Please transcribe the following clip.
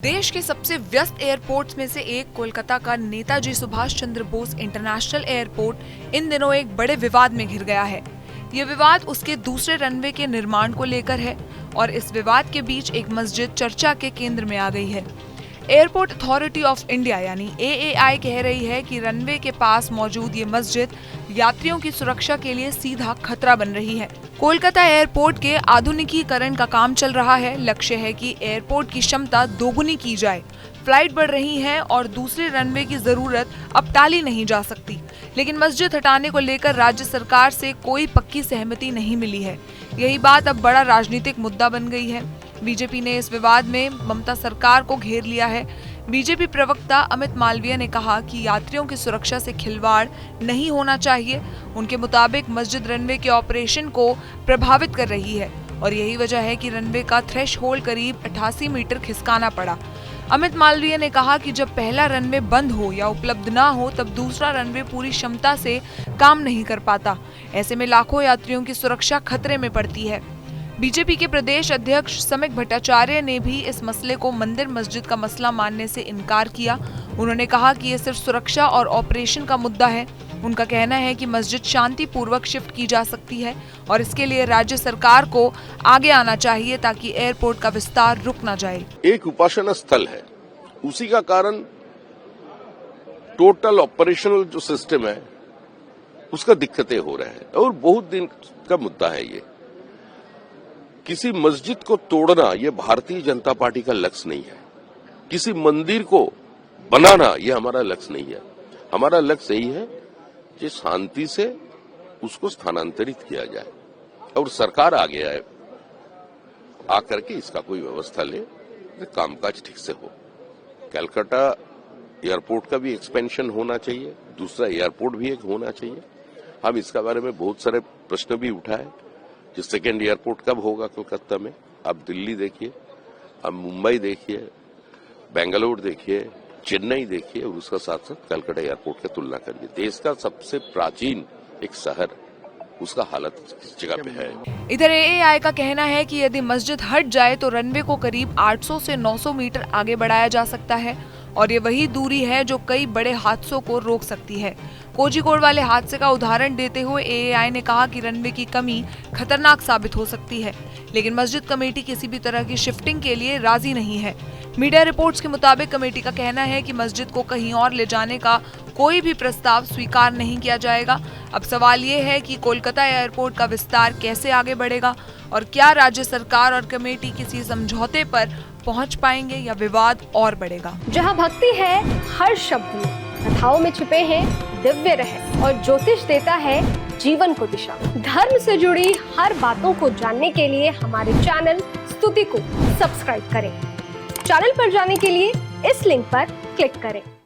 देश के सबसे व्यस्त एयरपोर्ट्स में से एक कोलकाता का नेताजी सुभाष चंद्र बोस इंटरनेशनल एयरपोर्ट इन दिनों एक बड़े विवाद में घिर गया है। ये विवाद उसके दूसरे रनवे के निर्माण को लेकर है और इस विवाद के बीच एक मस्जिद चर्चा के केंद्र में आ गई है। एयरपोर्ट अथॉरिटी ऑफ इंडिया यानी AAI कह रही है कि रनवे के पास मौजूद ये मस्जिद यात्रियों की सुरक्षा के लिए सीधा खतरा बन रही है। कोलकाता एयरपोर्ट के आधुनिकीकरण का काम चल रहा है। लक्ष्य है कि एयरपोर्ट की क्षमता दोगुनी की जाए। फ्लाइट बढ़ रही है और दूसरे रनवे की जरूरत अब टाली नहीं जा सकती, लेकिन मस्जिद हटाने को लेकर राज्य सरकार से कोई पक्की सहमति नहीं मिली है। यही बात अब बड़ा राजनीतिक मुद्दा बन गई है। बीजेपी ने इस विवाद में ममता सरकार को घेर लिया है। बीजेपी प्रवक्ता अमित मालवीय ने कहा कि यात्रियों की सुरक्षा से खिलवाड़ नहीं होना चाहिए। उनके मुताबिक मस्जिद रनवे के ऑपरेशन को प्रभावित कर रही है और यही वजह है कि रनवे का थ्रेशहोल्ड करीब 88 मीटर खिसकाना पड़ा। अमित मालवीय ने कहा कि जब पहला रनवे बंद हो या उपलब्ध ना हो तब दूसरा रनवे पूरी क्षमता से काम नहीं कर पाता। ऐसे में लाखों यात्रियों की सुरक्षा खतरे में पड़ती है। बीजेपी के प्रदेश अध्यक्ष समिक भट्टाचार्य ने भी इस मसले को मंदिर मस्जिद का मसला मानने से इनकार किया। उन्होंने कहा कि ये सिर्फ सुरक्षा और ऑपरेशन का मुद्दा है। उनका कहना है कि मस्जिद शांतिपूर्वक शिफ्ट की जा सकती है और इसके लिए राज्य सरकार को आगे आना चाहिए ताकि एयरपोर्ट का विस्तार रुक न जाए। एक उपासना स्थल है, उसी का कारण टोटल ऑपरेशनल जो सिस्टम है उसका दिक्कतें हो रहे हैं और बहुत दिन का मुद्दा है ये। किसी मस्जिद को तोड़ना ये भारतीय जनता पार्टी का लक्ष्य नहीं है। किसी मंदिर को बनाना ये हमारा लक्ष्य नहीं है। हमारा लक्ष्य यही है कि शांति से उसको स्थानांतरित किया जाए और सरकार आगे आए, आकर के इसका कोई व्यवस्था ले, कामकाज ठीक से हो। कलकत्ता एयरपोर्ट का भी एक्सपेंशन होना चाहिए, दूसरा एयरपोर्ट भी एक होना चाहिए। हम इसका बारे में बहुत सारे प्रश्न भी उठाए कि सेकेंड एयरपोर्ट कब होगा कोलकाता में। आप दिल्ली देखिए, आप मुंबई देखिए, बेंगलुरु देखिए, चेन्नई देखिए और उसका साथ साथ कलकत्ता एयरपोर्ट की तुलना करिए। देश का सबसे प्राचीन एक शहर, उसका हालत किस जगह पे है। इधर AAI का कहना है कि यदि मस्जिद हट जाए तो रनवे को करीब 800 से 900 मीटर आगे बढ़ाया जा सकता है और ये वही दूरी है जो कई बड़े हादसों को रोक सकती है। कोझिकोड वाले हादसे का उदाहरण देते हुए AAI ने कहा कि रनवे की कमी खतरनाक साबित हो सकती है, लेकिन मस्जिद कमेटी किसी भी तरह की शिफ्टिंग के लिए राजी नहीं है। मीडिया रिपोर्ट्स के मुताबिक कमेटी का कहना है कि मस्जिद को कहीं और ले जाने का कोई भी प्रस्ताव स्वीकार नहीं किया जाएगा। अब सवाल ये है कि कोलकाता एयरपोर्ट का विस्तार कैसे आगे बढ़ेगा और क्या राज्य सरकार और कमेटी किसी समझौते पर पहुंच पाएंगे या विवाद और बढ़ेगा। जहां भक्ति है हर शब्द में, कथाओं में छुपे हैं दिव्य रहस्य और ज्योतिष देता है जीवन को दिशा। धर्म से जुड़ी हर बातों को जानने के लिए हमारे चैनल स्तुति को सब्सक्राइब करें। चैनल पर जाने के लिए इस लिंक पर क्लिक करें।